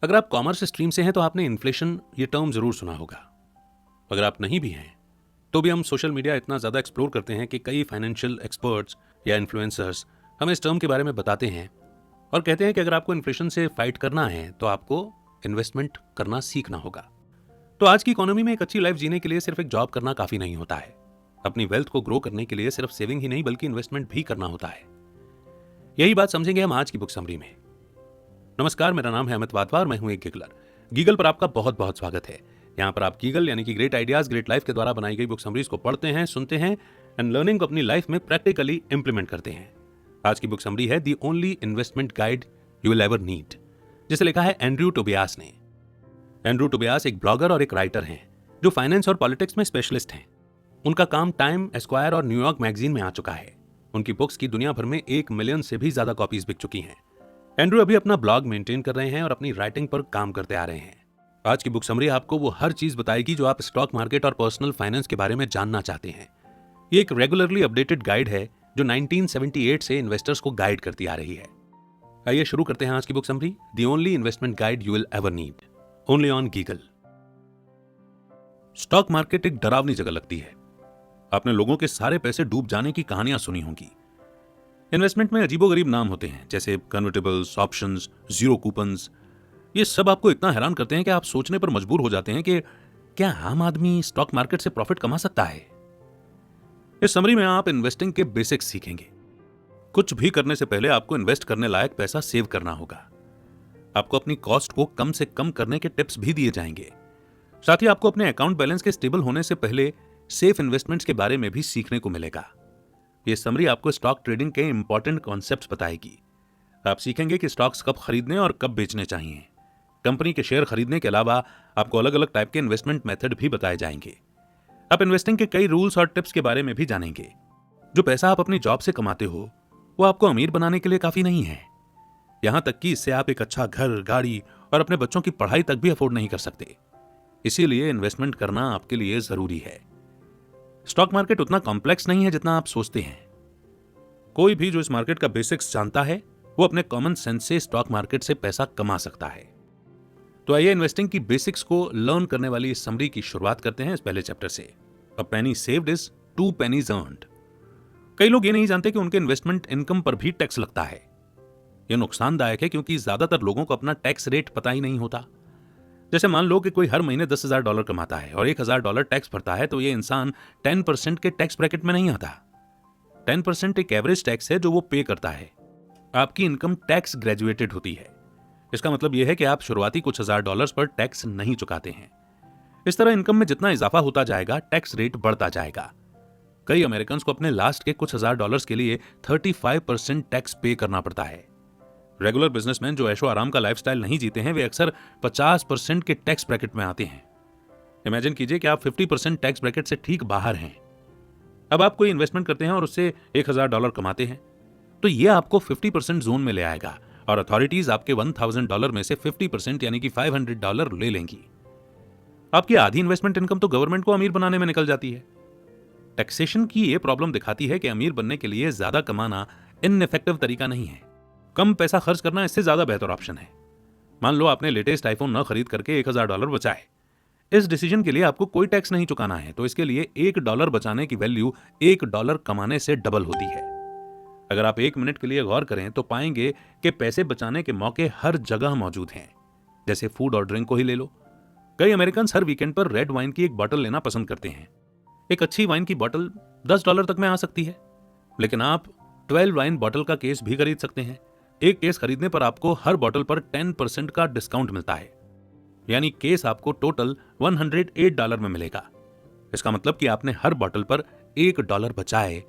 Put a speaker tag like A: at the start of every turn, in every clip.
A: अगर आप commerce stream से हैं तो आपने इन्फ्लेशन ये टर्म जरूर सुना होगा। अगर आप नहीं भी हैं तो भी हम सोशल मीडिया इतना ज़्यादा एक्सप्लोर करते हैं कि कई फाइनेंशियल एक्सपर्ट्स या इन्फ्लुएंसर्स हमें इस टर्म के बारे में बताते हैं और कहते हैं कि अगर आपको इन्फ्लेशन से फाइट करना है तो आपको इन्वेस्टमेंट करना सीखना होगा। तो आज की इकोनॉमी में एक अच्छी लाइफ जीने के लिए सिर्फ एक जॉब करना काफ़ी नहीं होता है। अपनी वेल्थ को ग्रो करने के लिए सिर्फ सेविंग ही नहीं बल्कि इन्वेस्टमेंट भी करना होता है। यही बात समझेंगे हम आज की बुक समरी में। नमस्कार, मेरा नाम है अमित वाधवा और मैं हूं एक गीगलर। गीगल पर आपका बहुत बहुत स्वागत है। यहाँ पर आप गीगल यानी कि ग्रेट आइडियाज ग्रेट लाइफ के द्वारा बनाई गई बुक समरीज को पढ़ते हैं, सुनते हैं एंड लर्निंग को अपनी लाइफ में प्रैक्टिकली इंप्लीमेंट करते हैं। आज की बुक समरी है the only investment guide you will ever need, जिसे लिखा है एंड्रयू टोबियास ने। एंड्रयू टोबियास एक ब्लॉगर और एक राइटर हैं जो फाइनेंस और पॉलिटिक्स में स्पेशलिस्ट हैं। उनका काम टाइम, एस्क्वायर और न्यूयॉर्क मैगजीन में आ चुका है। उनकी बुक्स की दुनिया भर में 1 मिलियन से भी ज्यादा कॉपीज बिक चुकी हैं। एंड्रयू अभी अपना ब्लॉग मेंटेन कर रहे हैं और अपनी राइटिंग पर काम करते आ रहे हैं। आज की बुक समरी आपको वो हर चीज बताएगी जो आप स्टॉक मार्केट और पर्सनल फाइनेंस के बारे में जानना चाहते हैं। ये एक रेगुलरली अपडेटेड गाइड है जो 1978 से इन्वेस्टर्स को गाइड करती आ रही है। आइए शुरू करते हैं आज की book summary, the only investment guide you will ever need, only on गीगल। स्टॉक मार्केट एक डरावनी जगह लगती है। आपने लोगों के सारे पैसे डूब जाने की कहानियां सुनी होंगी। इन्वेस्टमेंट में अजीबोगरीब नाम होते हैं जैसे कन्वर्टेबल्स, ऑप्शंस, जीरो कूपन्स। ये सब आपको इतना हैरान करते हैं कि आप सोचने पर मजबूर हो जाते हैं कि क्या आम आदमी स्टॉक मार्केट से प्रॉफिट कमा सकता है। इस समरी में आप इन्वेस्टिंग के बेसिक्स सीखेंगे। कुछ भी करने से पहले आपको इन्वेस्ट करने लायक पैसा सेव करना होगा। आपको अपनी कॉस्ट को कम से कम करने के टिप्स भी दिए जाएंगे। साथ ही आपको अपने अकाउंट बैलेंस के स्टेबल होने से पहले सेफ इन्वेस्टमेंट्स के बारे में भी सीखने को मिलेगा। यह समरी आपको स्टॉक ट्रेडिंग के इंपॉर्टेंट कॉन्सेप्ट्स बताएगी। आप सीखेंगे कि स्टॉक्स कब खरीदने और कब बेचने चाहिए। कंपनी के शेयर खरीदने के अलावा आपको अलग अलग टाइप के इन्वेस्टमेंट मेथड भी बताए जाएंगे। आप इन्वेस्टिंग के कई रूल्स और टिप्स के बारे में भी जानेंगे। जो पैसा आप अपनी जॉब से कमाते हो वो आपको अमीर बनाने के लिए काफी नहीं है। यहां तक कि इससे आप एक अच्छा घर, गाड़ी और अपने बच्चों की पढ़ाई तक भी अफोर्ड नहीं कर सकते। इसीलिए इन्वेस्टमेंट करना आपके लिए जरूरी है। स्टॉक मार्केट उतना कॉम्प्लेक्स नहीं है जितना आप सोचते हैं। कोई भी जो इस मार्केट का बेसिक्स जानता है वो अपने कॉमन सेंस से स्टॉक मार्केट से पैसा कमा सकता है। तो आइए इन्वेस्टिंग की बेसिक्स को लर्न करने वाली इस समरी की शुरुआत करते हैं इस पहले चैप्टर से। अ पेनी सेव्ड इज 2 pennies earned। कई लोग ये नहीं जानते कि उनके इन्वेस्टमेंट इनकम पर भी टैक्स लगता है। यह नुकसानदायक है क्योंकि ज्यादातर लोगों को अपना टैक्स रेट पता ही नहीं होता। जैसे मान लो कि कोई हर महीने $10,000 कमाता है और $1,000 टैक्स भरता है तो ये इंसान 10% के टैक्स ब्रैकेट में नहीं आता। 10% एक एवरेज टैक्स है जो वो पे करता है। आपकी इनकम टैक्स ग्रेजुएटेड होती है। इसका मतलब यह है कि आप शुरुआती कुछ $1,000 पर टैक्स नहीं चुकाते हैं। इस तरह इनकम में जितना इजाफा होता जाएगा टैक्स रेट बढ़ता जाएगा। कई अमेरिकन को अपने लास्ट के कुछ $1,000 के लिए 35% टैक्स पे करना पड़ता है। रेगुलर बिजनेसमैन जो ऐशो आराम का लाइफस्टाइल नहीं जीते हैं वे अक्सर 50% के टैक्स ब्रैकेट में आते हैं। इमेजिन कीजिए कि आप 50% टैक्स ब्रैकेट से ठीक बाहर हैं। अब आप कोई इन्वेस्टमेंट करते हैं और उससे $1,000 कमाते हैं तो यह आपको 50% जोन में ले आएगा और अथॉरिटीज आपके $1,000 में से 50% यानी कि $500 ले लेंगी। आपकी आधी इन्वेस्टमेंट इनकम तो गवर्नमेंट को अमीर बनाने में निकल जाती है। टैक्सेशन की यह प्रॉब्लम दिखाती है कि अमीर बनने के लिए ज्यादा कमाना इनइफेक्टिव तरीका नहीं है। कम पैसा खर्च करना इससे ज्यादा बेहतर ऑप्शन है। मान लो आपने लेटेस्ट आईफोन न खरीद करके $1,000 बचाए। इस डिसीजन के लिए आपको कोई टैक्स नहीं चुकाना है तो इसके लिए $1 बचाने की वैल्यू $1 कमाने से डबल होती है। अगर आप 1 मिनट के लिए गौर करें तो पाएंगे कि पैसे बचाने के मौके हर जगह मौजूद हैं। जैसे फूड और ड्रिंक को ही ले लो। कई अमेरिकन हर वीकेंड पर रेड वाइन की एक बोतल लेना पसंद करते हैं। एक अच्छी वाइन की बोतल $10 तक में आ सकती है, लेकिन आप 12 वाइन बोतल का केस भी खरीद सकते हैं। एक केस खरीदने पर आपको हर बोतल पर 10% का डिस्काउंट मिलता है, यानी केस आपको टोटल $108 में मिलेगा। इसका मतलब कि आपने हर बोतल पर $1 बचाए,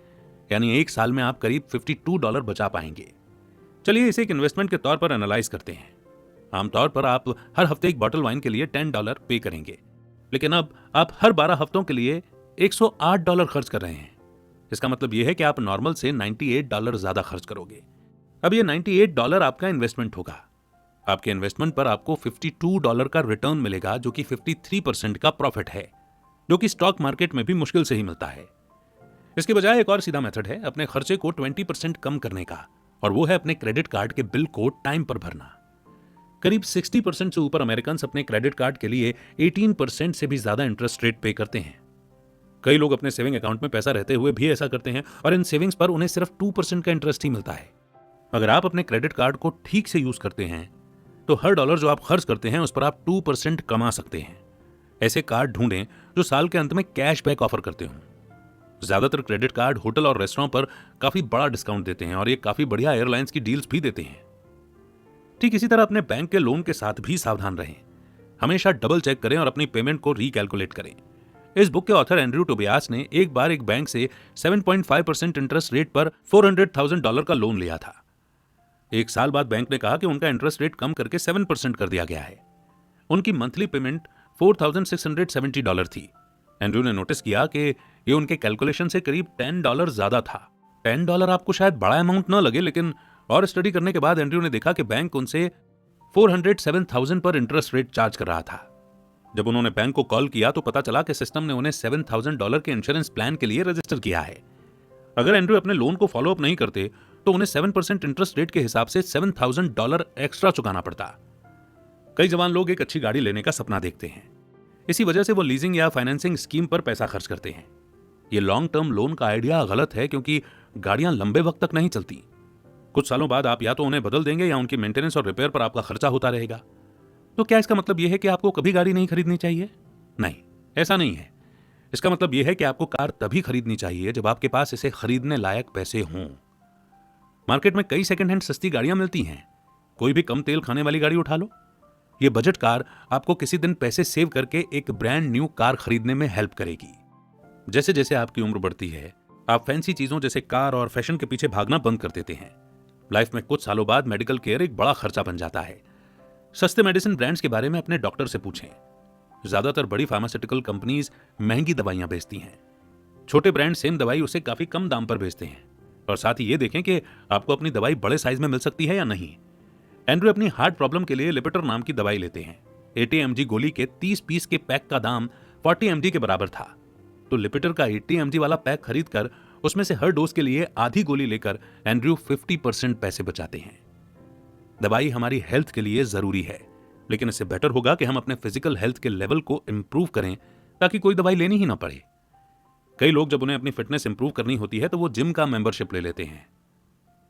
A: यानी एक साल में आप करीब $52 बचा पाएंगे। चलिए इसे एक इन्वेस्टमेंट के तौर पर एनालाइज करते हैं। आमतौर पर आप हर हफ्ते एक बोतल वाइन के लिए $10 पे करेंगे, लेकिन अब आप हर 12 हफ्तों के लिए $108 खर्च कर रहे हैं। इसका मतलब यह है कि आप नॉर्मल से $98 ज्यादा खर्च करोगे। अब ये $98 आपका इन्वेस्टमेंट होगा। आपके इन्वेस्टमेंट पर आपको $52 का रिटर्न मिलेगा जो कि 53% का प्रॉफिट है, जो कि स्टॉक मार्केट में भी मुश्किल से ही मिलता है। इसके बजाय एक और सीधा मेथड है अपने खर्चे को 20% कम करने का, और वो है अपने क्रेडिट कार्ड के बिल को टाइम पर भरना। करीब 60% से ऊपर अमेरिकन अपने क्रेडिट कार्ड के लिए 18% से भी ज्यादा इंटरेस्ट रेट पे करते हैं। कई लोग अपने सेविंग अकाउंट में पैसा रहते हुए भी ऐसा करते हैं और इन सेविंग्स पर उन्हें सिर्फ 2% का इंटरेस्ट ही मिलता है। अगर आप अपने क्रेडिट कार्ड को ठीक से यूज करते हैं तो हर डॉलर जो आप खर्च करते हैं उस पर आप 2% कमा सकते हैं। ऐसे कार्ड ढूंढें जो साल के अंत में कैशबैक ऑफर करते हों। ज्यादातर क्रेडिट कार्ड होटल और रेस्टोरेंट पर काफी बड़ा डिस्काउंट देते हैं और ये काफी बढ़िया एयरलाइंस की डील्स भी देते हैं। ठीक इसी तरह अपने बैंक के लोन के साथ भी सावधान रहें। हमेशा डबल चेक करें और अपनी पेमेंट को रिकैलकुलेट करें। इस बुक के ऑथर एंड्रयू टोबियास ने एक बार एक बैंक से 7.5% इंटरेस्ट रेट पर $400,000 का लोन लिया था। एक साल बाद बैंक ने कहा कि उनका इंटरेस्ट रेट कम करके 7% कर दिया गया है। उनकी मंथली पेमेंट $4,670 थी। एंड्रयू ने नोटिस किया कि ये उनके कैलकुलेशन से करीब $10 ज्यादा था। $10 आपको शायद बड़ा अमाउंट न लगे, लेकिन और स्टडी करने के बाद एंड्रयू ने देखा कि बैंक उनसे 407,000 पर इंटरेस्ट रेट चार्ज कर रहा था। जब उन्होंने बैंक को कॉल किया तो पता चला कि सिस्टम ने उन्हें $7,000 के इंश्योरेंस प्लान के लिए रजिस्टर किया है। अगर एंड्रयू अपने लोन को फॉलो अप नहीं करते तो उन्हें 7% इंटरेस्ट रेट के हिसाब से $7,000 एक्स्ट्रा चुकाना पड़ता। कई जवान लोग एक अच्छी गाड़ी लेने का सपना देखते हैं। इसी वजह से वो लीजिंग या फाइनेंसिंग स्कीम पर पैसा खर्च करते हैं। ये लॉन्ग टर्म लोन का आइडिया गलत है, क्योंकि गाड़ियां लंबे वक्त तक नहीं चलती। कुछ सालों बाद आप या तो उन्हें बदल देंगे या उनकी मेंटेनेंस और रिपेयर पर आपका खर्चा होता रहेगा। तो क्या इसका मतलब यह है कि आपको कभी गाड़ी नहीं खरीदनी चाहिए? नहीं, ऐसा नहीं है। इसका मतलब यह है कि आपको कार तभी खरीदनी चाहिए जब आपके पास इसे खरीदने लायक पैसे हों। मार्केट में कई सेकंड हैंड सस्ती गाड़ियां मिलती हैं। कोई भी कम तेल खाने वाली गाड़ी उठा लो। ये बजट कार आपको किसी दिन पैसे सेव करके एक ब्रांड न्यू कार खरीदने में हेल्प करेगी। जैसे जैसे आपकी उम्र बढ़ती है, आप फैंसी चीजों जैसे कार और फैशन के पीछे भागना बंद कर देते हैं। लाइफ में कुछ सालों बाद मेडिकल केयर एक बड़ा खर्चा बन जाता है। सस्ते मेडिसिन ब्रांड्स के बारे में अपने डॉक्टर से पूछें। ज्यादातर बड़ी फार्मास्यूटिकल कंपनीज महंगी दवाइयां बेचती हैं। छोटे ब्रांड सेम दवाई उसे काफी कम दाम पर बेचते हैं। और साथ ही ये देखें कि आपको अपनी दवाई बड़े साइज में मिल सकती है या नहीं। एंड्रयू अपनी हार्ट प्रॉब्लम के लिए लिपिटर नाम की दवाई लेते हैं। 80 mg गोली के 30 पीस के पैक का दाम 40 mg के बराबर था। तो लिपिटर का 80 mg वाला पैक खरीद कर उसमें से हर डोज के लिए आधी गोली लेकर एंड्रयू 50% पैसे बचाते हैं। दवाई हमारी हेल्थ के लिए जरूरी है, लेकिन इससे बेटर होगा कि हम अपने फिजिकल हेल्थ के लेवल को इंप्रूव करें ताकि कोई दवाई लेनी ही ना पड़े। कई लोग जब उन्हें अपनी फिटनेस इंप्रूव करनी होती है तो वो जिम का मेंबरशिप ले लेते हैं।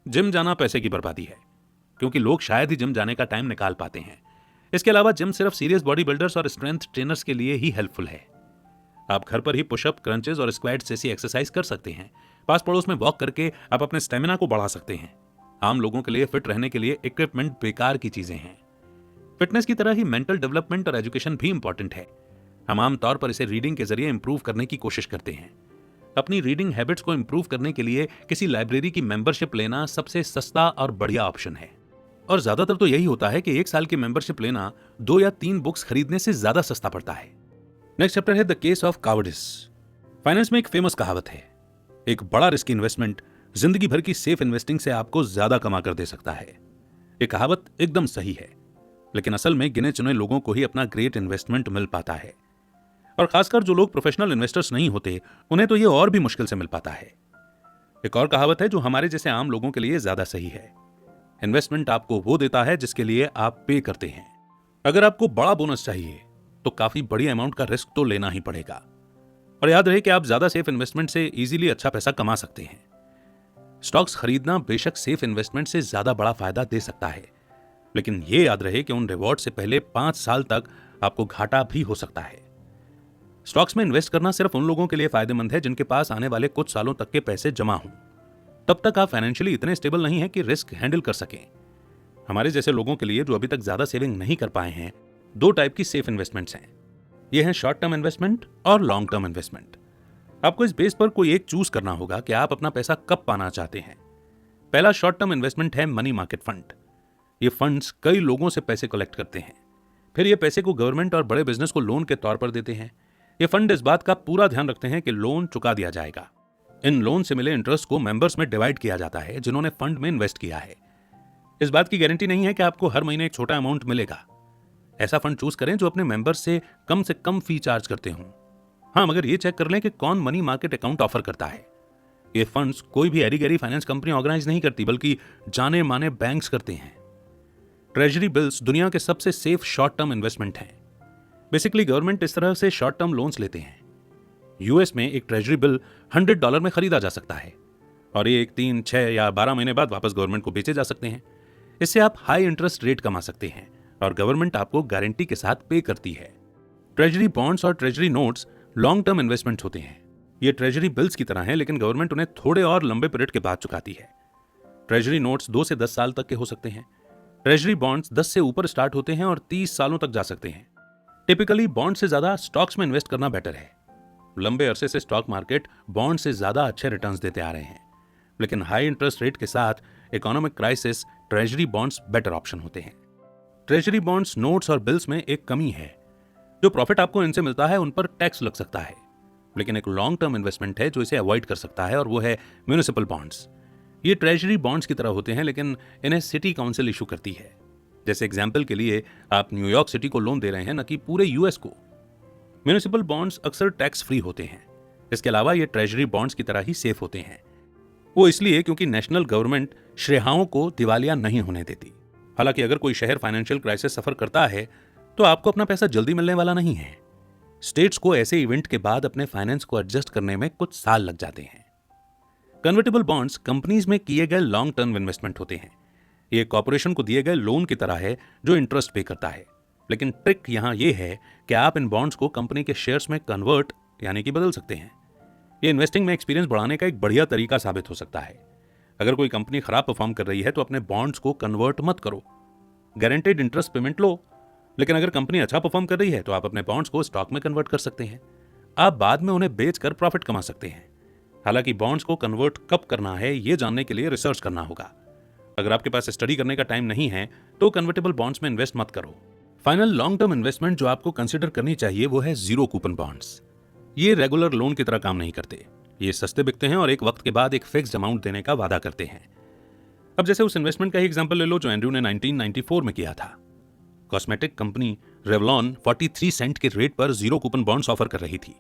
A: जिम जाना पैसे की बर्बादी है, क्योंकि लोग शायद ही जिम जाने का टाइम निकाल पाते हैं। इसके अलावा जिम सिर्फ सीरियस बॉडी बिल्डर्स और स्ट्रेंथ ट्रेनर्स के लिए ही हेल्पफुल है। आप घर पर ही पुशअप, क्रंचेस और स्क्वाट्स जैसी एक्सरसाइज कर सकते हैं। पास पड़ोस में वॉक करके आप अपने स्टेमिना को बढ़ा सकते हैं। आम लोगों के लिए फिट रहने के लिए इक्विपमेंट बेकार की चीजें हैं। फिटनेस की तरह ही मेंटल डेवलपमेंट और एजुकेशन भी इंपॉर्टेंट है। हम आमतौर पर इसे रीडिंग के जरिए इंप्रूव करने की कोशिश करते हैं। अपनी रीडिंग हैबिट्स को इंप्रूव करने के लिए किसी लाइब्रेरी की मेंबरशिप लेना सबसे सस्ता और बढ़िया ऑप्शन है। और ज्यादातर तो यही होता है कि एक साल की मेंबरशिप लेना 2 या 3 बुक्स खरीदने से ज्यादा सस्ता पड़ता है। नेक्स्ट चैप्टर है the case of cowardice. Finance में एक फेमस कहावत है, एक बड़ा रिस्क इन्वेस्टमेंट जिंदगी भर की सेफ इन्वेस्टिंग से आपको ज्यादा कमा कर दे सकता है। ये कहावत एकदम सही है, लेकिन असल में गिने चुने लोगों को ही अपना ग्रेट इन्वेस्टमेंट मिल पाता है। और खासकर जो लोग प्रोफेशनल इन्वेस्टर्स नहीं होते, उन्हें तो ये और भी मुश्किल से मिल पाता है। एक और कहावत है जो हमारे जैसे आम लोगों के लिए ज्यादा सही है, इन्वेस्टमेंट आपको वो देता है जिसके लिए आप पे करते हैं। अगर आपको बड़ा बोनस चाहिए तो काफी बड़ी अमाउंट का रिस्क तो लेना ही पड़ेगा। और याद रहे कि आप ज्यादा सेफ इन्वेस्टमेंट से इजीली अच्छा पैसा कमा सकते हैं। स्टॉक्स खरीदना बेशक सेफ इन्वेस्टमेंट से ज्यादा बड़ा फायदा दे सकता है, लेकिन यह याद रहे कि उन रिवॉर्ड से पहले 5 साल तक आपको घाटा भी हो सकता है। स्टॉक्स में इन्वेस्ट करना सिर्फ उन लोगों के लिए फायदेमंद है जिनके पास आने वाले कुछ सालों तक के पैसे जमा हों। तब तक आप फाइनेंशियली इतने स्टेबल नहीं है कि रिस्क हैंडल कर सकें। हमारे जैसे लोगों के लिए जो अभी तक ज्यादा सेविंग नहीं कर पाए हैं, 2 टाइप की सेफ इन्वेस्टमेंट्स हैं। ये हैं शॉर्ट टर्म इन्वेस्टमेंट और लॉन्ग टर्म इन्वेस्टमेंट। आपको इस बेस पर कोई एक चूज करना होगा कि आप अपना पैसा कब पाना चाहते हैं। पहला शॉर्ट टर्म इन्वेस्टमेंट है मनी मार्केट फंड। ये फंड्स कई लोगों से पैसे कलेक्ट करते हैं, फिर ये पैसे को गवर्नमेंट और बड़े बिजनेस को लोन के तौर पर देते हैं। ये फंड इस बात का पूरा ध्यान रखते हैं कि लोन चुका दिया जाएगा। इन लोन से मिले इंटरेस्ट को मेंबर्स में डिवाइड किया जाता है जिन्होंने फंड में इन्वेस्ट किया है। इस बात की गारंटी नहीं है कि आपको हर महीने एक छोटा अमाउंट मिलेगा। ऐसा फंड चूज करें जो अपने मेंबर्स से कम फी चार्ज करते हों। हाँ, मगर ये चेक कर लें कि कौन मनी मार्केट अकाउंट ऑफर करता है। ये फंड्स कोई भी एरी गैरी फाइनेंस कंपनी ऑर्गेनाइज नहीं करती, बल्कि जाने माने बैंक्स करते हैं। ट्रेजरी बिल्स दुनिया के सबसे सेफ शॉर्ट टर्म इन्वेस्टमेंट हैं। बेसिकली गवर्नमेंट इस तरह से शॉर्ट टर्म लोन्स लेते हैं। यूएस में एक ट्रेजरी बिल $100 में खरीदा जा सकता है और ये 3, 6 या 12 महीने बाद वापस गवर्नमेंट को बेचे जा सकते हैं। इससे आप हाई इंटरेस्ट रेट कमा सकते हैं और गवर्नमेंट आपको गारंटी के साथ पे करती है। ट्रेजरी बॉन्ड्स और treasury notes long term investment होते हैं। ये ट्रेजरी बिल्स की तरह हैं, लेकिन गवर्नमेंट उन्हें थोड़े और लंबे पीरियड के बाद चुकाती है। ट्रेजरी नोट्स 2 से 10 साल तक के हो सकते हैं। ट्रेजरी बॉन्ड्स 10 से ऊपर स्टार्ट होते हैं और 30 सालों तक जा सकते हैं। टिपिकली बॉन्ड से ज्यादा स्टॉक्स में इन्वेस्ट करना बेटर है। लंबे अरसे से स्टॉक मार्केट बॉन्ड से ज्यादा अच्छे रिटर्न्स देते आ रहे हैं, लेकिन हाई इंटरेस्ट रेट के साथ economic crisis treasury bonds better option होते हैं। ट्रेजरी बॉन्ड्स, नोट्स और बिल्स में एक कमी है। जो प्रॉफिट आपको इनसे मिलता है उन पर टैक्स लग सकता है, लेकिन एक लॉन्ग टर्म इन्वेस्टमेंट है जो इसे अवॉइड कर सकता है, और वो है म्युनिसिपल बॉन्ड्स। ये ट्रेजरी बॉन्ड्स की तरह होते हैं, लेकिन इन्हें सिटी काउंसिल इशू करती है। जैसे एग्जाम्पल के लिए आप न्यूयॉर्क सिटी को लोन दे रहे हैं, न कि पूरे यूएस को। म्युनिसिपल बॉन्ड्स अक्सर टैक्स फ्री होते हैं। इसके अलावा ये ट्रेजरी बॉन्ड्स की तरह ही सेफ होते हैं। वो इसलिए क्योंकि नेशनल गवर्नमेंट श्रेहाओं को दिवालिया नहीं होने देती। हालांकि अगर कोई शहर फाइनेंशियल क्राइसिस सफर करता है तो आपको अपना पैसा जल्दी मिलने वाला नहीं है। स्टेट्स को ऐसे इवेंट के बाद अपने फाइनेंस को एडजस्ट करने में कुछ साल लग जाते हैं। कन्वर्टेबल बॉन्ड्स कंपनीज में किए गए लॉन्ग टर्म इन्वेस्टमेंट होते हैं। ये कॉर्पोरेशन को दिए गए लोन की तरह है जो इंटरेस्ट पे करता है, लेकिन ट्रिक यहां यह है कि आप इन बॉन्ड्स को कंपनी के शेयर्स में कन्वर्ट यानी कि बदल सकते हैं। ये इन्वेस्टिंग में एक्सपीरियंस बढ़ाने का एक बढ़िया तरीका साबित हो सकता है। अगर कोई कंपनी खराब परफॉर्म कर रही है तो अपने बॉन्ड्स को कन्वर्ट मत करो, गारंटेड इंटरेस्ट पेमेंट लो। लेकिन अगर कंपनी अच्छा परफॉर्म कर रही है तो आप अपने बॉन्ड्स को स्टॉक में कन्वर्ट कर सकते हैं। आप बाद में उन्हें बेचकर प्रॉफिट कमा सकते हैं। हालांकि बॉन्ड्स को कन्वर्ट कब करना है ये जानने के लिए रिसर्च करना होगा। अगर आपके पास स्टडी करने का टाइम नहीं है तो कन्वर्टेबल बॉन्ड्स में इन्वेस्ट मत करो। फाइनल लॉन्ग टर्म इन्वेस्टमेंट जो आपको कंसिडर करनी चाहिए वो है जीरो कूपन बॉन्ड्स। ये रेगुलर लोन की तरह काम नहीं करते। ये सस्ते बिकते हैं और एक वक्त के बाद एक फिक्स्ड अमाउंट देने का वादा करते हैं। अब जैसे उस इन्वेस्टमेंट का ही एग्जांपल ले लो जो एंड्रू ने 1994 में किया था। कॉस्मेटिक कंपनी रेवलॉन 43 सेंट के रेट पर जीरो कूपन बॉन्ड्स ऑफर कर रही थी।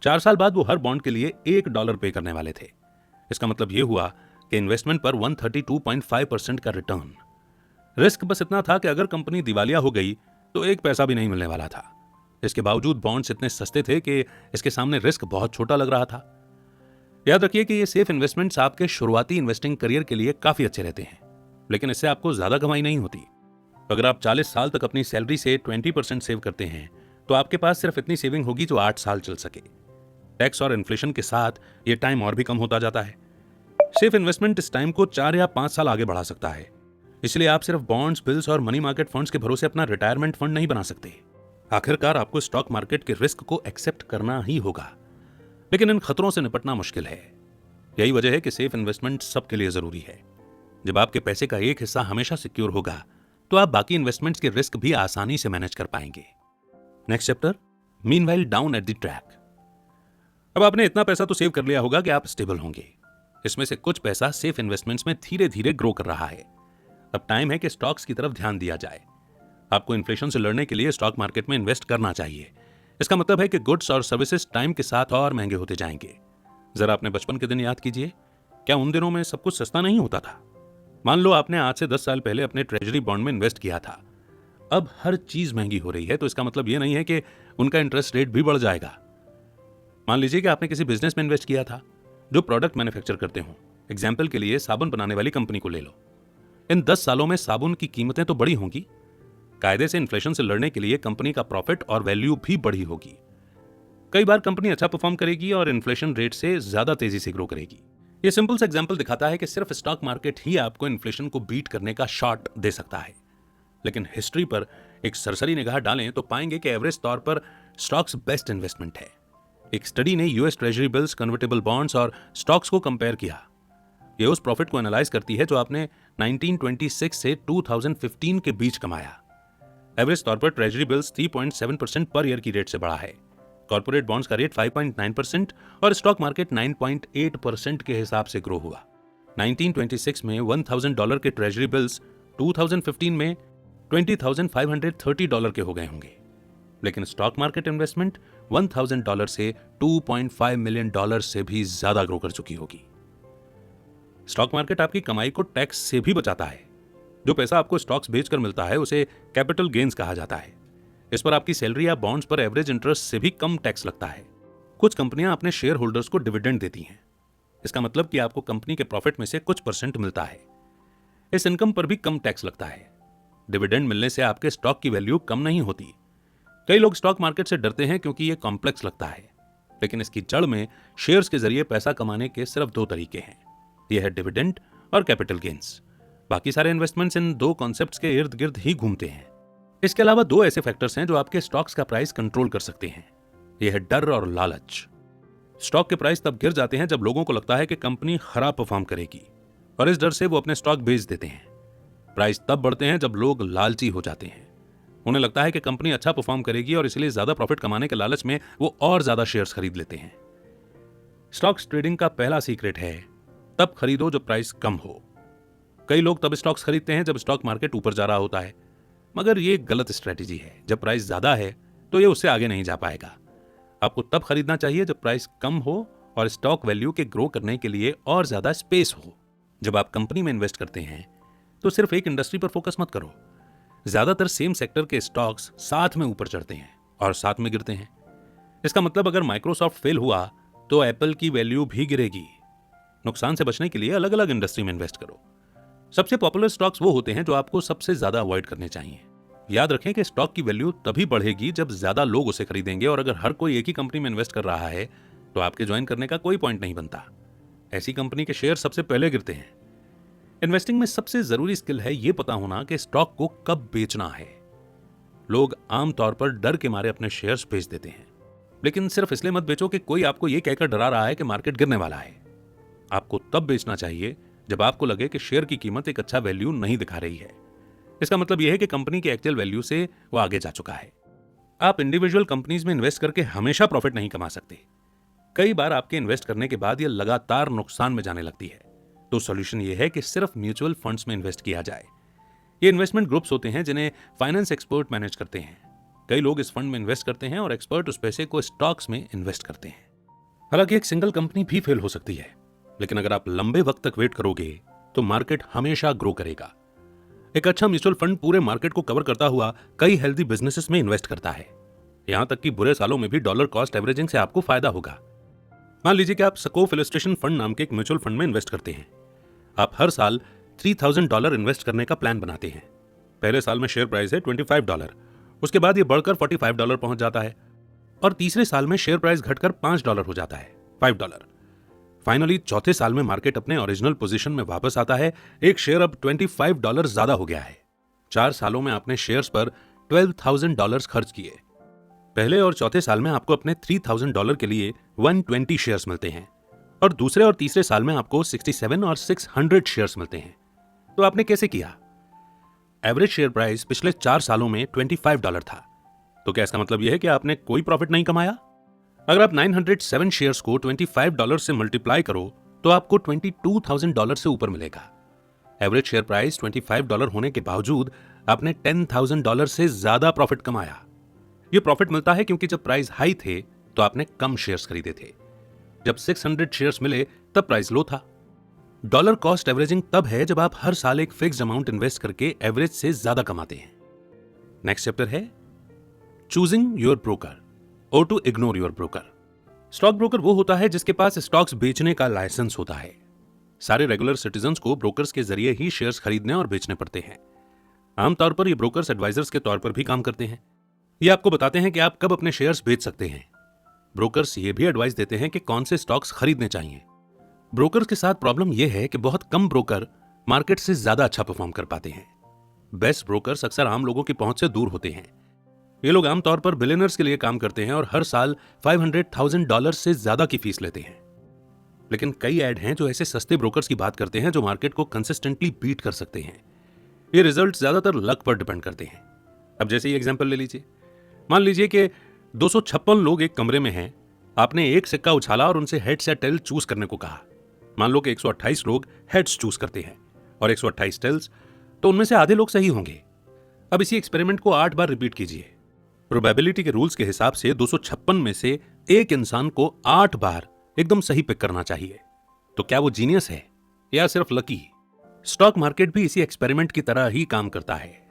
A: 4 साल बाद वो हर बॉन्ड के लिए $1 पे करने वाले थे। इसका मतलब ये हुआ कि इन्वेस्टमेंट पर 132.5% का रिटर्न। रिस्क बस इतना था कि अगर कंपनी दिवालिया हो गई तो एक पैसा भी नहीं मिलने वाला था। इसके बावजूद बॉन्ड्स इतने सस्ते थे कि इसके सामने रिस्क बहुत छोटा लग रहा था। याद रखिए कि ये सेफ इन्वेस्टमेंट्स आपके शुरुआती इन्वेस्टिंग करियर के लिए काफी अच्छे रहते हैं, लेकिन इससे आपको ज्यादा कमाई नहीं होती। अगर आप 40 साल तक अपनी सैलरी से 20% सेव करते हैं तो आपके पास सिर्फ इतनी सेविंग होगी जो 8 साल चल सके। टैक्स और इन्फ्लेशन के साथ ये टाइम और भी कम होता जाता है। सेफ इन्वेस्टमेंट इस टाइम को 4 या 5 साल आगे बढ़ा सकता है। इसलिए आप सिर्फ बॉन्ड्स, बिल्स और मनी मार्केट फंड्स के भरोसे अपना रिटायरमेंट फंड नहीं बना सकते। आखिरकार आपको स्टॉक मार्केट के रिस्क को एक्सेप्ट करना ही होगा, लेकिन इन खतरों से निपटना मुश्किल है। यही वजह है कि सेफ इन्वेस्टमेंट सबके लिए जरूरी है। जब आपके पैसे का एक हिस्सा हमेशा सिक्योर होगा तो आप बाकी इन्वेस्टमेंट्स के रिस्क भी आसानी से मैनेज कर पाएंगे। Next chapter, meanwhile down at the track. अब आपने इतना पैसा तो सेव कर लिया होगा कि आप स्टेबल होंगे। इसमें से कुछ पैसा सेफ इन्वेस्टमेंट्स में धीरे धीरे ग्रो कर रहा है। अब टाइम है कि स्टॉक्स की तरफ ध्यान दिया जाए। आपको इन्फ्लेशन से लड़ने के लिए स्टॉक मार्केट में इन्वेस्ट करना चाहिए। इसका मतलब है कि गुड्स और सर्विसेज टाइम के साथ और महंगे होते जाएंगे। जरा अपने बचपन के दिन याद कीजिए, क्या उन दिनों में सब कुछ सस्ता नहीं होता था? मान लो आपने आज से 10 साल पहले अपने ट्रेजरी बॉन्ड में इन्वेस्ट किया था। अब हर चीज महंगी हो रही है, तो इसका मतलब यह नहीं है कि उनका इंटरेस्ट रेट भी बढ़ जाएगा। मान लीजिए कि आपने किसी बिजनेस में इन्वेस्ट किया था जो प्रोडक्ट मैन्युफैक्चर करते हो। एग्जाम्पल के लिए साबुन बनाने वाली कंपनी को ले लो। इन 10 सालों में साबुन की कीमतें तो बढ़ी होंगी। कायदे से इन्फ्लेशन से लड़ने के लिए कंपनी का प्रॉफिट और वैल्यू भी बढ़ी होगी। कई बार कंपनी अच्छा परफॉर्म करेगी और इन्फ्लेशन रेट से ज्यादा तेजी से ग्रो करेगी। ये सिंपल सा एग्जांपल दिखाता है कि सिर्फ स्टॉक मार्केट ही आपको इन्फ्लेशन को बीट करने का शॉट दे सकता है। लेकिन हिस्ट्री पर एक सरसरी निगाह डालें तो पाएंगे कि एवरेज तौर पर स्टॉक्स बेस्ट इन्वेस्टमेंट है। एक स्टडी ने US treasury bills, convertible bonds और स्टॉक्स को कंपेयर किया। ये उस प्रॉफिट को एनालाइज करती है जो आपने 1926 से 2015 के बीच कमाया। एवरेज तौर पर ट्रेजरी बिल्स 3.7% पर ईयर की रेट से बढ़ा है। कॉर्पोरेट बॉन्ड्स का रेट 5.9% और स्टॉक मार्केट 9.8% के हिसाब से ग्रो हुआ। 1926 में $1,000 के ट्रेजरी बिल्स 2015 में $20,530 के हो गए होंगे। लेकिन स्टॉक मार्केट इन्वेस्टमेंट $1,000 से $2.5 मिलियन से भी ज्यादा ग्रो कर चुकी होगी। स्टॉक मार्केट आपकी कमाई को टैक्स से भी बचाता है। जो पैसा आपको स्टॉक्स बेचकर मिलता है उसे कैपिटल गेन्स कहा जाता है। इस पर आपकी सैलरी या बॉन्ड्स पर एवरेज इंटरेस्ट से भी कम टैक्स लगता है। कुछ कंपनियां अपने शेयर होल्डर्स को डिविडेंड देती हैं। इसका मतलब कि आपको कंपनी के प्रॉफिट में से कुछ परसेंट मिलता है। इस इनकम पर भी कम टैक्स लगता है। डिविडेंड मिलने से आपके स्टॉक की वैल्यू कम नहीं होती। कई लोग स्टॉक मार्केट से डरते हैं क्योंकि यह कॉम्प्लेक्स लगता है, लेकिन इसकी जड़ में शेयर्स के जरिए पैसा कमाने के सिर्फ दो तरीके हैं। यह है डिविडेंड और कैपिटल गेन्स। बाकी सारे इन्वेस्टमेंट्स इन दो कॉन्सेप्ट्स के इर्द गिर्द ही घूमते हैं। इसके अलावा दो ऐसे फैक्टर्स हैं जो आपके स्टॉक्स का प्राइस कंट्रोल कर सकते हैं। यह है डर और लालच। स्टॉक के प्राइस तब गिर जाते हैं जब लोगों को लगता है कि कंपनी खराब परफॉर्म करेगी, और इस डर से वो अपने स्टॉक बेच देते हैं। प्राइस तब बढ़ते हैं जब लोग लालची हो जाते हैं। उन्हें लगता है कि कंपनी अच्छा परफॉर्म करेगी और इसलिए ज्यादा प्रॉफिट कमाने के लालच में वो और ज्यादा शेयर्स खरीद लेते हैं। स्टॉक्स ट्रेडिंग का पहला सीक्रेट है तब खरीदो जब प्राइस कम हो। कई लोग तब स्टॉक्स खरीदते हैं जब स्टॉक मार्केट ऊपर जा रहा होता है, मगर ये गलत स्ट्रेटेजी है। जब प्राइस ज्यादा है तो ये उससे आगे नहीं जा पाएगा। आपको तब खरीदना चाहिए जब प्राइस कम हो और स्टॉक वैल्यू के ग्रो करने के लिए और ज्यादा स्पेस हो। जब आप कंपनी में इन्वेस्ट करते हैं तो सिर्फ एक इंडस्ट्री पर फोकस मत करो। ज्यादातर सेम सेक्टर के स्टॉक्स साथ में ऊपर चढ़ते हैं और साथ में गिरते हैं। इसका मतलब अगर माइक्रोसॉफ्ट फेल हुआ तो एप्पल की वैल्यू भी गिरेगी। नुकसान से बचने के लिए अलग अलग इंडस्ट्री में इन्वेस्ट करो। सबसे पॉपुलर स्टॉक्स वो होते हैं जो आपको सबसे ज्यादा अवॉइड करने चाहिए। याद रखें कि स्टॉक की वैल्यू तभी बढ़ेगी जब ज्यादा लोग उसे खरीदेंगे, और अगर हर कोई एक ही कंपनी में इन्वेस्ट कर रहा है तो आपके ज्वाइन करने का कोई पॉइंट नहीं बनता। ऐसी कंपनी के शेयर सबसे पहले गिरते हैं। इन्वेस्टिंग में सबसे जरूरी स्किल है यह पता होना कि स्टॉक को कब बेचना है। लोग आमतौर पर डर के मारे अपने शेयर्स बेच देते हैं, लेकिन सिर्फ इसलिए मत बेचो कि कोई आपको यह कहकर डरा रहा है कि मार्केट गिरने वाला है। आपको तब बेचना चाहिए जब आपको लगे कि शेयर की कीमत एक अच्छा वैल्यू नहीं दिखा रही है। इसका मतलब यह है कि कंपनी की एक्चुअल वैल्यू से वो आगे जा चुका है। आप इंडिविजुअल कंपनीज में इन्वेस्ट करके हमेशा प्रॉफिट नहीं कमा सकते। कई बार आपके इन्वेस्ट करने के बाद यह लगातार नुकसान में जाने लगती है। तो सॉल्यूशन यह है कि सिर्फ म्यूचुअल फंड्स में इन्वेस्ट किया जाए। ये इन्वेस्टमेंट ग्रुप्स होते हैं जिन्हें फाइनेंस एक्सपर्ट मैनेज करते हैं। कई लोग इस फंड में इन्वेस्ट करते हैं और एक्सपर्ट उस पैसे को स्टॉक्स में इन्वेस्ट करते हैं। हालांकि एक सिंगल कंपनी भी फेल हो सकती है, लेकिन अगर आप लंबे वक्त तक वेट करोगे तो मार्केट हमेशा ग्रो करेगा। एक अच्छा म्यूचुअल फंड पूरे मार्केट को कवर करता हुआ कई हेल्दी बिजनेसेस में इन्वेस्ट करता है। यहां तक कि बुरे सालों में भी डॉलर कॉस्ट एवरेजिंग से आपको फायदा होगा। मान लीजिए कि आप स्कोप इलस्ट्रेशन फंड नाम के एक म्यूचुअल फंड में इन्वेस्ट करते हैं। आप हर साल $3000 इन्वेस्ट करने का प्लान बनाते हैं। पहले साल में शेयर प्राइस है $25, उसके बाद यह बढ़कर $45 पहुंच जाता है, और तीसरे साल में शेयर प्राइस घटकर $5 हो जाता है, $5। फाइनली चौथे साल में मार्केट अपने ओरिजिनल पोजीशन में वापस आता है। एक शेयर अब $25 ज्यादा हो गया है। 4 सालों में आपने शेयर्स पर $12,000 खर्च किए। पहले और चौथे साल में आपको अपने $3000 के लिए 120 शेयर्स मिलते हैं, और दूसरे और तीसरे साल में आपको 67 और 600 शेयर्स मिलते हैं। तो आपने कैसे किया? एवरेज शेयर प्राइस पिछले 4 सालों में $25 था। तो क्या इसका मतलब यह है कि आपने कोई प्रॉफिट नहीं कमाया? अगर आप 907 शेयर्स को $25 से मल्टीप्लाई करो तो आपको $22,000 से ऊपर मिलेगा। एवरेज शेयर प्राइस $25 होने के बावजूद आपने $10,000 से ज्यादा प्रॉफिट कमाया। यह प्रॉफिट मिलता है क्योंकि जब प्राइस हाई थे तो आपने कम शेयर्स खरीदे थे। जब 600 शेयर्स मिले तब प्राइस लो था। डॉलर कॉस्ट एवरेजिंग तब है जब आप हर साल एक फिक्स्ड अमाउंट इन्वेस्ट करके एवरेज से ज्यादा कमाते हैं। नेक्स्ट चैप्टर है चूजिंग योर ब्रोकर और to ignore your broker. Stock broker वो होता है जिसके पास स्टॉक्स बेचने का लाइसेंस होता है। सारे रेगुलर सिटीजन्स को ब्रोकर्स के जरिए ही शेयर्स खरीदने और बेचने पड़ते हैं। आमतौर पर ये ब्रोकर्स एडवाइजर्स के तौर पर भी काम करते हैं। ये आपको बताते हैं कि आप कब अपने शेयर्स बेच सकते हैं। ब्रोकर्स ये भी एडवाइस देते हैं कि कौन से स्टॉक्स खरीदने चाहिए। ब्रोकर्स के साथ प्रॉब्लम यह है कि बहुत कम ब्रोकर मार्केट से ज्यादा अच्छा परफॉर्म कर पाते हैं। बेस्ट ब्रोकर्स अक्सर आम लोगों की पहुंच से दूर होते हैं। ये लोग आमतौर पर बिलियनर्स के लिए काम करते हैं और हर साल $500,000 से ज्यादा की फीस लेते हैं। लेकिन कई ऐड हैं जो ऐसे सस्ते ब्रोकर्स की बात करते हैं जो मार्केट को कंसिस्टेंटली बीट कर सकते हैं। ये रिजल्ट ज्यादातर लक पर डिपेंड करते हैं। अब जैसे ये एग्जांपल ले लीजिए। मान लीजिए कि 256 लोग एक कमरे में हैं। आपने एक सिक्का उछाला और उनसे हेड्स या टेल चूज करने को कहा। मान लो कि 128 लोग हेड्स चूज करते हैं और 128 टेल्स, तो उनमें से आधे लोग सही होंगे। अब इसी एक्सपेरिमेंट को 8 बार रिपीट कीजिए। प्रोबेबिलिटी के रूल्स के हिसाब से 256 में से एक इंसान को 8 बार एकदम सही पिक करना चाहिए। तो क्या वो जीनियस है या सिर्फ लकी? स्टॉक मार्केट भी इसी एक्सपेरिमेंट की तरह ही काम करता है।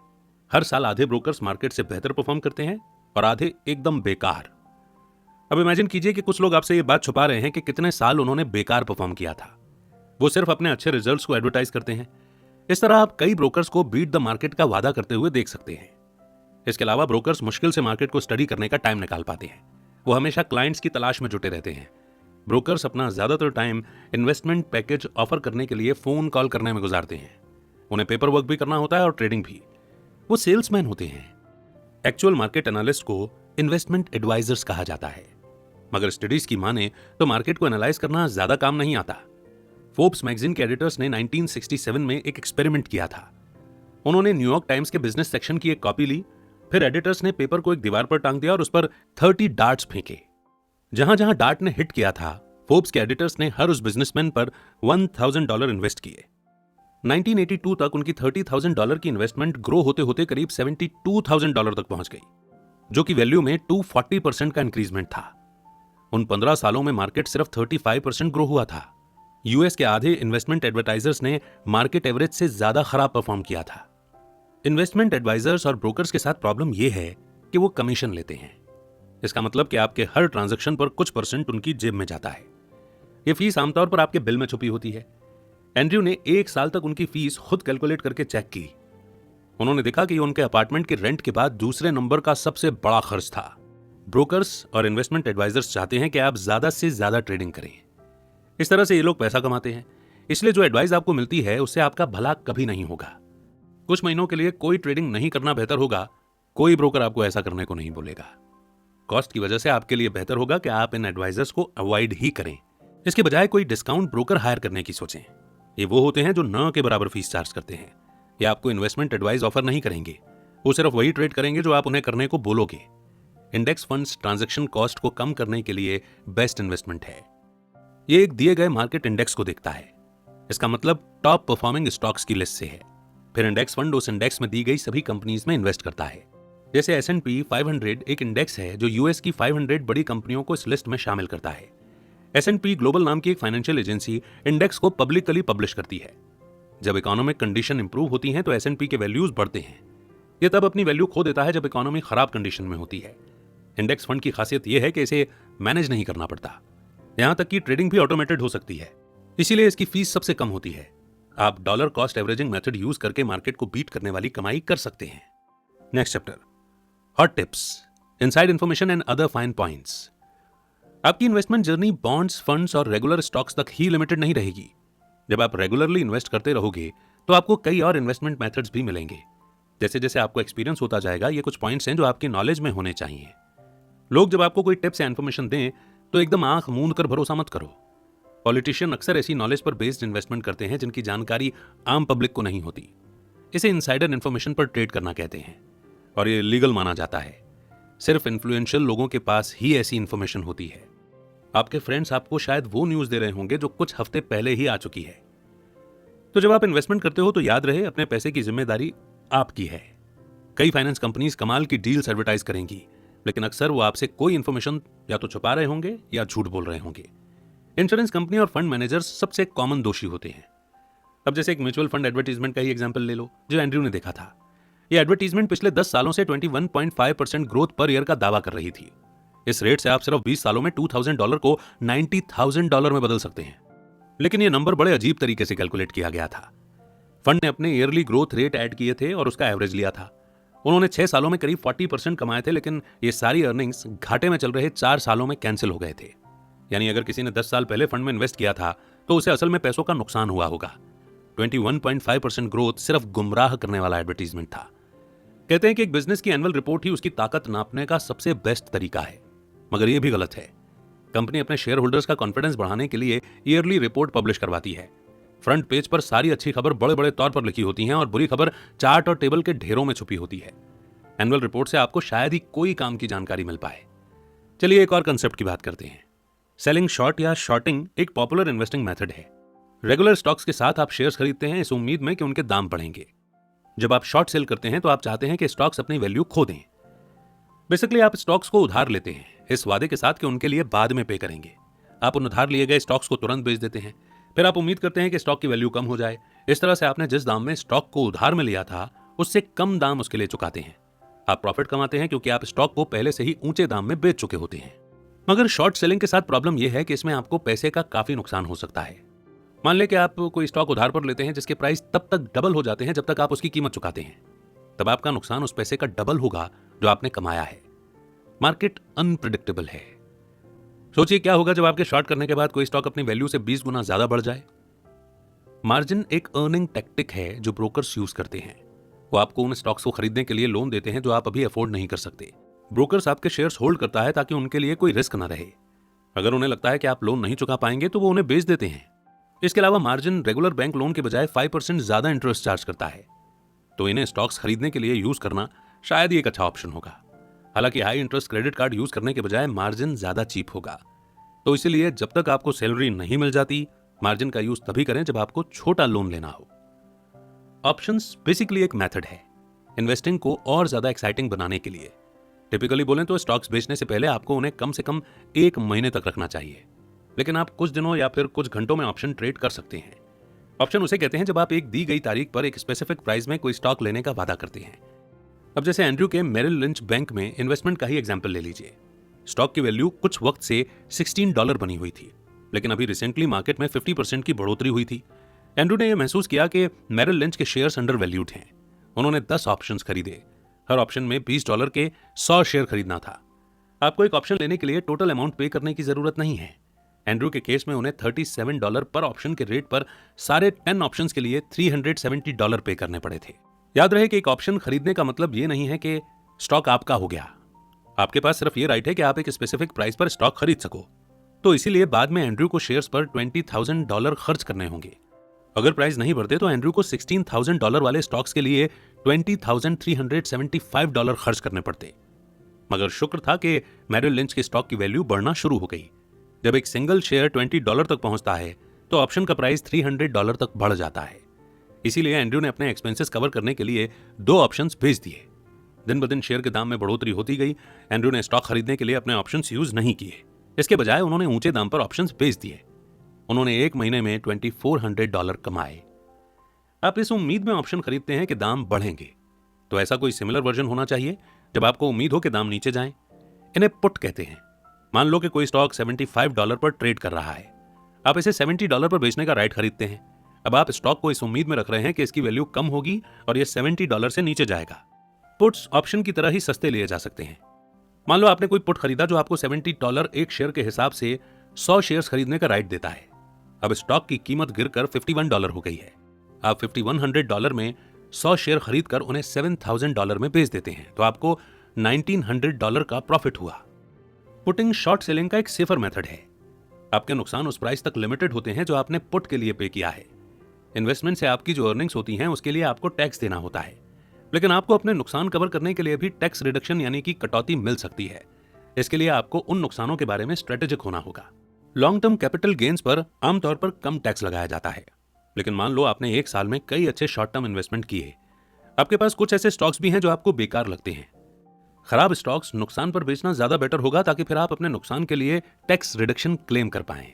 A: हर साल आधे ब्रोकर्स मार्केट से बेहतर परफॉर्म करते हैं और आधे एकदम बेकार। अब इमेजिन कीजिए कि कुछ लोग आपसे ये बात छुपा रहे हैं कि कितने साल उन्होंने बेकार परफॉर्म किया था। वो सिर्फ अपने अच्छे रिजल्ट्स को एडवर्टाइज करते हैं। इस तरह आप कई ब्रोकर्स को बीट द मार्केट का वादा करते हुए देख सकते हैं। इसके अलावा ब्रोकर्स मुश्किल से मार्केट को स्टडी करने का टाइम निकाल पाते हैं। वो हमेशा क्लाइंट्स की तलाश में जुटे रहते हैं। ब्रोकर्स अपना ज्यादातर टाइम इन्वेस्टमेंट पैकेज ऑफर करने के लिए फोन कॉल करने में गुजारते हैं। उन्हें पेपर वर्क भी करना होता है और ट्रेडिंग भी। वो सेल्समैन होते हैं। एक्चुअल मार्केट एनालिस्ट को इन्वेस्टमेंट एडवाइजर्स कहा जाता है। मगर स्टडीज की माने तो मार्केट को एनालाइज करना ज्यादा काम नहीं आता। फोर्ब्स मैगजीन के एडिटर्स ने 1967 में एक एक्सपेरिमेंट किया था। उन्होंने न्यूयॉर्क टाइम्स के बिजनेस सेक्शन की एक कॉपी ली। फिर एडिटर्स ने पेपर को एक दीवार पर टांग दिया और उस पर 30 डार्ट्स फेंके। जहां जहां डार्ट ने हिट किया था, फोर्ब्स के एडिटर्स ने हर उस बिजनेसमैन पर $1000 इन्वेस्ट किए। 1982 तक उनकी $30,000 की इन्वेस्टमेंट ग्रो होते होते करीब $72,000 तक पहुंच गई, जो कि वैल्यू में 240% का इंक्रीजमेंट था। उन 15 सालों में मार्केट सिर्फ 35% ग्रो हुआ था। यूएस के आधे इन्वेस्टमेंट एडवर्टाइजर्स ने मार्केट एवरेज से ज्यादा खराब परफॉर्म किया था। इन्वेस्टमेंट एडवाइजर्स और ब्रोकर्स के साथ प्रॉब्लम यह है कि वो कमीशन लेते हैं। इसका मतलब कि आपके हर ट्रांजैक्शन पर कुछ परसेंट उनकी जेब में जाता है। यह फीस आमतौर पर आपके बिल में छुपी होती है। एंड्रयू ने 1 साल तक उनकी फीस खुद कैलकुलेट करके चेक की। उन्होंने देखा कि उनके अपार्टमेंट के रेंट के बाद दूसरे नंबर का सबसे बड़ा खर्च था। ब्रोकर्स और इन्वेस्टमेंट एडवाइजर्स चाहते हैं कि आप ज्यादा से ज्यादा ट्रेडिंग करें। इस तरह से ये लोग पैसा कमाते हैं। इसलिए जो एडवाइस आपको मिलती है उससे आपका भला कभी नहीं होगा। कुछ महीनों के लिए कोई ट्रेडिंग नहीं करना बेहतर होगा। कोई ब्रोकर आपको ऐसा करने को नहीं बोलेगा। कॉस्ट की वजह से आपके लिए बेहतर होगा कि आप इन एडवाइजर्स को अवॉइड ही करें। इसके बजाय कोई डिस्काउंट ब्रोकर हायर करने की सोचें। ये वो होते हैं जो न के बराबर फीस चार्ज करते हैं। ये आपको इन्वेस्टमेंट एडवाइस ऑफर नहीं करेंगे। वो सिर्फ वही ट्रेड करेंगे जो आप उन्हें करने को बोलोगे। इंडेक्स फंड्स ट्रांजैक्शन कॉस्ट को कम करने के लिए बेस्ट इन्वेस्टमेंट है। ये एक दिए गए मार्केट इंडेक्स को देखता है। इसका मतलब टॉप परफॉर्मिंग स्टॉक्स की लिस्ट से है। फिर इंडेक्स फंड उस इंडेक्स में दी गई सभी कंपनीज में इन्वेस्ट करता है। जैसे S&P 500 एक इंडेक्स है जो यूएस की 500 बड़ी कंपनियों को इस लिस्ट में शामिल करता है। S&P ग्लोबल नाम की एक फाइनेंशियल एजेंसी इंडेक्स को पब्लिकली पब्लिश करती है। जब इकोनॉमिक कंडीशन इंप्रूव होती है तो S&P के वैल्यूज बढ़ते हैं। यह तब अपनी वैल्यू खो देता है जब इकोनॉमी खराब कंडीशन में होती है। इंडेक्स फंड की खासियत यह है कि इसे मैनेज नहीं करना पड़ता। यहां तक कि ट्रेडिंग भी ऑटोमेटेड हो सकती है। इसीलिए इसकी फीस सबसे कम होती है। आप dollar cost averaging method use करके मार्केट को बीट करने वाली कमाई कर सकते हैं। Next chapter, hot tips, inside information and other fine points. आपकी इन्वेस्टमेंट जर्नी बॉन्ड्स, फंड्स और रेगुलर स्टॉक्स तक ही लिमिटेड नहीं रहेगी। जब आप रेगुलरली इन्वेस्ट करते रहोगे तो आपको कई और इन्वेस्टमेंट मेथड्स भी मिलेंगे। जैसे जैसे आपको एक्सपीरियंस होता जाएगा, ये कुछ पॉइंट्स हैं जो आपकी नॉलेज में होने चाहिए। लोग जब आपको कोई टिप्स या इन्फॉर्मेशन दें तो एकदम आंख मूंद कर भरोसा मत करो। पॉलिटिशियन अक्सर ऐसी नॉलेज पर बेस्ड इन्वेस्टमेंट करते हैं जिनकी जानकारी आम पब्लिक को नहीं होती। इसे इनसाइडर इन्फॉर्मेशन पर ट्रेड करना कहते हैं और ये लीगल माना जाता है। सिर्फ इन्फ्लुएंशियल लोगों के पास ही ऐसी इन्फॉर्मेशन होती है। आपके फ्रेंड्स आपको शायद वो न्यूज दे रहे होंगे जो कुछ हफ्ते पहले ही आ चुकी है। तो जब आप इन्वेस्टमेंट करते हो तो याद रहे, अपने पैसे की जिम्मेदारी आपकी है। कई फाइनेंस कंपनीज कमाल की डील्स एडवर्टाइज करेंगी, लेकिन अक्सर वो आपसे कोई इन्फॉर्मेशन या तो छुपा रहे होंगे या झूठ बोल रहे होंगे। इंश्योरेंस कंपनी और फंड मैनेजर्स सबसे कॉमन दोषी होते हैं। अब जैसे एक म्यूचुअल फंड एडवर्टीजमेंट का ही एग्जांपल ले लो जो एंड्रयू ने देखा था। यह एडवर्टीजमेंट पिछले 10 सालों से 21.5% ग्रोथ पर ईयर का दावा कर रही थी। इस रेट से आप सिर्फ 20 सालों में $2,000 को $90,000 में बदल सकते हैं। लेकिन यह नंबर बड़े अजीब तरीके से कैलकुलेट किया गया था। फंड ने अपने ईयरली ग्रोथ रेट ऐड किए थे और उसका एवरेज लिया था। उन्होंने 6 सालों में करीब 40% कमाए थे, लेकिन ये सारी अर्निंग्स घाटे में चल रहे 4 सालों में कैंसिल हो गए थे। यानी अगर किसी ने 10 साल पहले फंड में इन्वेस्ट किया था तो उसे असल में पैसों का नुकसान हुआ होगा। 21.5% ग्रोथ सिर्फ गुमराह करने वाला एडवर्टीजमेंट था। कहते हैं कि एक बिजनेस की एनुअल रिपोर्ट ही उसकी ताकत नापने का सबसे बेस्ट तरीका है, मगर यह भी गलत है। कंपनी अपने शेयर होल्डर्स का कॉन्फिडेंस बढ़ाने के लिए ईयरली रिपोर्ट पब्लिश करवाती है। फ्रंट पेज पर सारी अच्छी खबर बड़े बड़े तौर पर लिखी होती हैं और बुरी खबर चार्ट और टेबल के ढेरों में छुपी होती है। एनुअल रिपोर्ट से आपको शायद ही कोई काम की जानकारी मिल पाए। चलिए एक और कंसेप्ट की बात करते हैं। सेलिंग शॉर्ट या शॉर्टिंग एक पॉपुलर इन्वेस्टिंग मेथड है। रेगुलर स्टॉक्स के साथ आप शेयर्स खरीदते हैं इस उम्मीद में कि उनके दाम बढ़ेंगे। जब आप शॉर्ट सेल करते हैं तो आप चाहते हैं कि स्टॉक्स अपनी वैल्यू खो दें। बेसिकली आप स्टॉक्स को उधार लेते हैं इस वादे के साथ कि उनके लिए बाद में पे करेंगे। आप उन उधार लिए गए स्टॉक्स को तुरंत बेच देते हैं। फिर आप उम्मीद करते हैं कि स्टॉक की वैल्यू कम हो जाए, इस तरह से आपने जिस दाम में स्टॉक को उधार में लिया था उससे कम दाम उसके लिए चुकाते हैं। आप प्रॉफिट कमाते हैं क्योंकि आप स्टॉक को पहले से ही ऊंचे दाम में बेच चुके होते हैं। मगर शॉर्ट सेलिंग के साथ प्रॉब्लम यह है कि इसमें आपको पैसे का काफी नुकसान हो सकता है। मान लें कि आप कोई स्टॉक उधार पर लेते हैं जिसके प्राइस तब तक डबल हो जाते हैं जब तक आप उसकी कीमत चुकाते हैं। तब आपका नुकसान उस पैसे का डबल होगा जो आपने कमाया है। मार्केट अनप्रिडिक्टेबल है। सोचिए क्या होगा जब आपके शॉर्ट करने के बाद कोई स्टॉक अपनी वैल्यू से 20 गुना ज्यादा बढ़ जाए। मार्जिन एक अर्निंग टैक्टिक है जो ब्रोकर्स यूज करते हैं। वो आपको उन स्टॉक्स को खरीदने के लिए लोन देते हैं जो आप अभी अफोर्ड नहीं कर सकते। ब्रोकर्स आपके शेयर्स होल्ड करता है ताकि उनके लिए कोई रिस्क न रहे। अगर उन्हें लगता है कि आप लोन नहीं चुका पाएंगे तो वो उन्हें बेच देते हैं। इसके अलावा मार्जिन रेगुलर बैंक लोन के बजाय 5% ज्यादा इंटरेस्ट चार्ज करता है, तो इन्हें स्टॉक्स खरीदने के लिए यूज करना शायद ही एक अच्छा ऑप्शन होगा। हालांकि high interest credit card use करने के बजाय मार्जिन ज्यादा चीप होगा। तो इसीलिए जब तक आपको सैलरी नहीं मिल जाती, मार्जिन का यूज तभी करें जब आपको छोटा लोन लेना हो। ऑप्शंस बेसिकली एक मेथड है इन्वेस्टिंग को और ज्यादा एक्साइटिंग बनाने के लिए। टिपिकली बोलें तो स्टॉक्स बेचने से पहले आपको उन्हें कम से कम 1 महीने तक रखना चाहिए, लेकिन आप कुछ दिनों या फिर कुछ घंटों में ऑप्शन ट्रेड कर सकते हैं। ऑप्शन उसे कहते हैं जब आप एक दी गई तारीख पर एक स्पेसिफिक प्राइस में कोई स्टॉक लेने का वादा करते हैं। अब जैसे एंड्रयू के मेरिल लिंच बैंक में इन्वेस्टमेंट का ही एग्जांपल ले लीजिए। स्टॉक की वैल्यू कुछ वक्त से $16 बनी हुई थी, लेकिन अभी रिसेंटली मार्केट में 50% की बढ़ोतरी हुई थी। एंड्रयू ने यह महसूस किया कि मेरिल लिंच के शेयर्स अंडर वैल्यूड हैं। उन्होंने 10 ऑप्शंस खरीदे। हर ऑप्शन में $20 के 100 शेयर खरीदना था। आपको एक ऑप्शन लेने के लिए टोटल अमाउंट पे करने की जरूरत नहीं है। एंड्रयू के केस में उन्हें $37 पर ऑप्शन के रेट पर सारे 10 ऑप्शंस के लिए $370 पे करने पड़े थे। याद रहे कि एक ऑप्शन खरीदने का मतलब ये नहीं है कि स्टॉक आपका हो गया। आपके पास सिर्फ ये राइट है कि आप एक स्पेसिफिक प्राइस पर स्टॉक खरीद सको। तो इसीलिए बाद में एंड्रयू को शेयर्स पर $20,000 खर्च करने होंगे। अगर प्राइस नहीं बढ़ते तो एंड्रयू को $16,000 वाले स्टॉक्स के लिए $20,375 खर्च करने पड़ते। मगर शुक्र था कि मेरिल लिंच के स्टॉक की वैल्यू बढ़ना शुरू हो गई। जब एक सिंगल शेयर $20 तक पहुंचता है तो ऑप्शन का प्राइस $300 तक बढ़ जाता है। इसीलिए एंड्रयू ने अपने एक्सपेंसेस कवर करने के लिए 2 ऑप्शंस भेज दिए। दिन ब दिन शेयर के दाम में बढ़ोतरी होती गई। एंड्रयू ने स्टॉक खरीदने के लिए अपने ऑप्शंस यूज नहीं किए। इसके बजाय उन्होंने ऊंचे दाम पर ऑप्शंस बेच दिए। उन्होंने 1 महीने में $2,400 कमाए। आप इस उम्मीद में ऑप्शन खरीदते हैं कि दाम बढ़ेंगे, तो ऐसा कोई सिमिलर वर्जन होना चाहिए जब आपको उम्मीद हो कि दाम नीचे जाएं। इन्हें पुट कहते हैं। मान लो कि कोई स्टॉक $75 पर ट्रेड कर रहा है। आप इसे $70 पर बेचने का राइट खरीदते हैं। अब आप स्टॉक को इस उम्मीद में रख रहे हैं कि इसकी वैल्यू कम होगी और यह $70 से नीचे जाएगा। पुट्स ऑप्शन की तरह ही सस्ते लिए जा सकते हैं। मान लो आपने कोई पुट खरीदा जो आपको $70 एक शेयर के हिसाब से 100 शेयर्स खरीदने का राइट देता है। अब स्टॉक की कीमत गिरकर $51 हो गई है। आप $5,100 में 100 शेयर खरीदकर उन्हें $7,000 में बेच देते हैं, तो आपको $1,900 का प्रॉफिट हुआ। पुटिंग शॉर्ट सेलिंग का एक सेफर मेथड है। आपके नुकसान उस प्राइस तक लिमिटेड होते हैं जो आपने पुट के लिए पे किया है। इन्वेस्टमेंट से आपकी जो अर्निंग्स होती हैं उसके लिए आपको टैक्स देना होता है, लेकिन आपको अपने नुकसान कवर करने के लिए भी टैक्स रिडक्शन यानी कि कटौती मिल सकती है। इसके लिए आपको उन नुकसानों के बारे में स्ट्रेटेजिक होना होगा। लॉन्ग टर्म कैपिटल गेन्स पर आमतौर पर कम टैक्स लगाया जाता है, लेकिन मान लो आपने एक साल में कई अच्छे शॉर्ट टर्म इन्वेस्टमेंट किए। आपके पास कुछ ऐसे स्टॉक्स भी हैं जो आपको बेकार लगते हैं। खराब स्टॉक्स नुकसान पर बेचना ज्यादा बेटर होगा ताकि फिर आप अपने नुकसान के लिए टैक्स रिडक्शन क्लेम कर पाएं।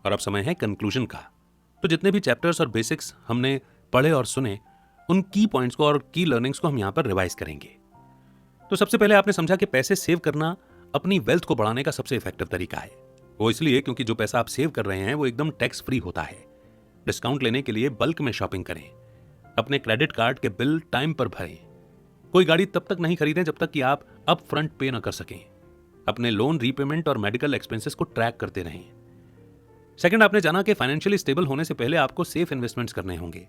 A: और अब समय है कंक्लूजन का। तो जितने भी चैप्टर्स और बेसिक्स हमने पढ़े और सुने, उन की पॉइंट्स को और की लर्निंग्स को हम यहां पर रिवाइज करेंगे। तो सबसे पहले आपने समझा कि पैसे सेव करना अपनी वेल्थ को बढ़ाने का सबसे इफेक्टिव तरीका है। वो इसलिए क्योंकि जो पैसा आप सेव कर रहे हैं वो एकदम टैक्स फ्री होता है। डिस्काउंट लेने के लिए बल्क में शॉपिंग करें। अपने क्रेडिट कार्ड के बिल टाइम पर भरें। कोई गाड़ी तब तक नहीं खरीदें जब तक कि आप अप फ्रंट पे न कर सकें। अपने लोन रीपेमेंट और मेडिकल एक्सपेंसेस को ट्रैक करते रहें। सेकंड, आपने जाना कि फाइनेंशियली स्टेबल होने से पहले आपको सेफ इन्वेस्टमेंट्स करने होंगे।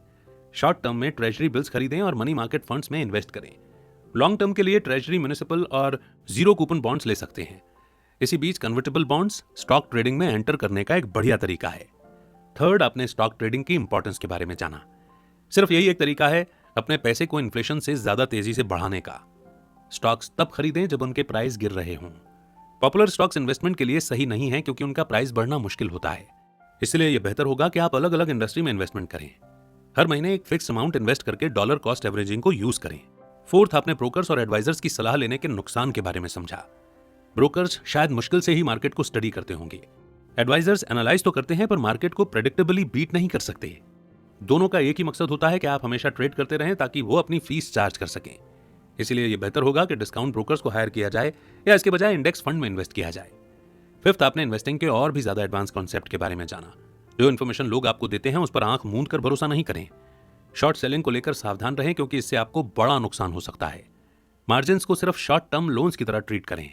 A: शॉर्ट टर्म में ट्रेजरी बिल्स खरीदें और मनी मार्केट फंड्स में इन्वेस्ट करें। लॉन्ग टर्म के लिए ट्रेजरी, म्युनिसिपल और जीरो कूपन बॉन्ड्स ले सकते हैं। इसी बीच कन्वर्टेबल बॉन्ड्स स्टॉक ट्रेडिंग में एंटर करने का एक बढ़िया तरीका है। थर्ड, आपने स्टॉक ट्रेडिंग की इंपॉर्टेंस के बारे में जाना। सिर्फ यही एक तरीका है अपने पैसे को इन्फ्लेशन से ज्यादा तेजी से बढ़ाने का। स्टॉक्स तब खरीदें जब उनके प्राइस गिर रहे हों। पॉपुलर स्टॉक्स इन्वेस्टमेंट के लिए सही नहीं है क्योंकि उनका प्राइस बढ़ना मुश्किल होता है। इसलिए यह बेहतर होगा कि आप अलग अलग इंडस्ट्री में इन्वेस्टमेंट करें। हर महीने एक फिक्स अमाउंट इन्वेस्ट करके डॉलर कॉस्ट एवरेजिंग को यूज करें। फोर्थ, आपने ब्रोकर्स और एडवाइजर्स की सलाह लेने के नुकसान के बारे में समझा। ब्रोकर्स शायद मुश्किल से ही मार्केट को स्टडी करते होंगे। एडवाइजर्स एनालाइज तो करते हैं पर मार्केट को प्रेडिक्टेबली बीट नहीं कर सकते। दोनों का एक ही मकसद होता है कि आप हमेशा ट्रेड करते रहें ताकि वो अपनी फीस चार्ज कर सकें। इसीलिए ये बेहतर होगा कि डिस्काउंट ब्रोकर्स को हायर किया जाए या इसके बजाय इंडेक्स फंड में इन्वेस्ट किया जाए। फिफ्थ, आपने इन्वेस्टिंग के और भी ज्यादा एडवांस कॉन्सेप्ट के बारे में जाना। जो इन्फॉर्मेशन लोग आपको देते हैं उस पर आंख मूंद कर भरोसा नहीं करें। शॉर्ट सेलिंग को लेकर सावधान रहें क्योंकि इससे आपको बड़ा नुकसान हो सकता है। मार्जिन्स को सिर्फ शॉर्ट टर्म लोन्स की तरह ट्रीट करें।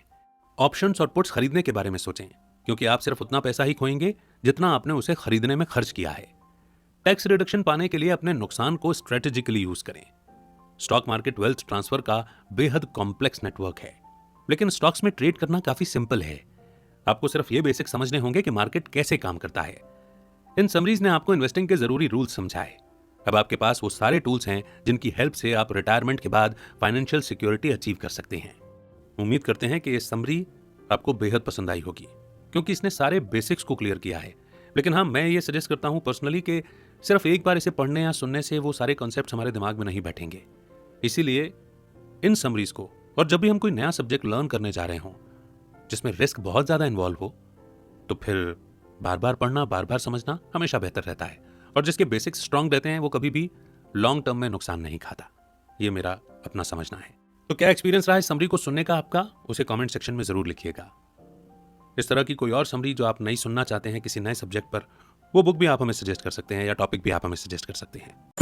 A: ऑप्शंस और पुट्स खरीदने के बारे में सोचें क्योंकि आप सिर्फ उतना पैसा ही खोएंगे जितना आपने उसे खरीदने में खर्च किया है। टैक्स रिडक्शन पाने के लिए अपने नुकसान को स्ट्रेटेजिकली यूज करें। स्टॉक मार्केट वेल्थ ट्रांसफर का बेहद कॉम्प्लेक्स नेटवर्क है, लेकिन स्टॉक्स में ट्रेड करना काफी सिंपल है। आपको सिर्फ ये बेसिक समझने होंगे कि मार्केट कैसे काम करता है। इन समरीज ने आपको इन्वेस्टिंग के जरूरी रूल्स समझाए। अब आपके पास वो सारे टूल्स हैं जिनकी हेल्प से आप रिटायरमेंट के बाद फाइनेंशियल सिक्योरिटी अचीव कर सकते हैं। उम्मीद करते हैं कि ये समरी आपको बेहद पसंद आई होगी क्योंकि इसने सारे बेसिक्स को क्लियर किया है। लेकिन हाँ, मैं ये सजेस्ट करता हूँ पर्सनली कि सिर्फ एक बार इसे पढ़ने या सुनने से वो सारे कॉन्सेप्ट्स हमारे दिमाग में नहीं बैठेंगे। इसीलिए इन समरीज को, और जब भी हम कोई नया सब्जेक्ट लर्न करने जा रहे हों जिसमें रिस्क बहुत ज्यादा इन्वॉल्व हो, तो फिर बार बार पढ़ना, बार बार समझना हमेशा बेहतर रहता है। और जिसके बेसिक्स स्ट्रांग रहते हैं वो कभी भी लॉन्ग टर्म में नुकसान नहीं खाता। ये मेरा अपना समझना है। तो क्या एक्सपीरियंस रहा है समरी को सुनने का आपका? उसे कमेंट सेक्शन में जरूर लिखिएगा। इस तरह की कोई और समरी जो आप नहीं सुनना चाहते हैं किसी नए सब्जेक्ट पर, वो बुक भी आप हमें सजेस्ट कर सकते हैं या टॉपिक भी आप हमें सजेस्ट कर सकते हैं।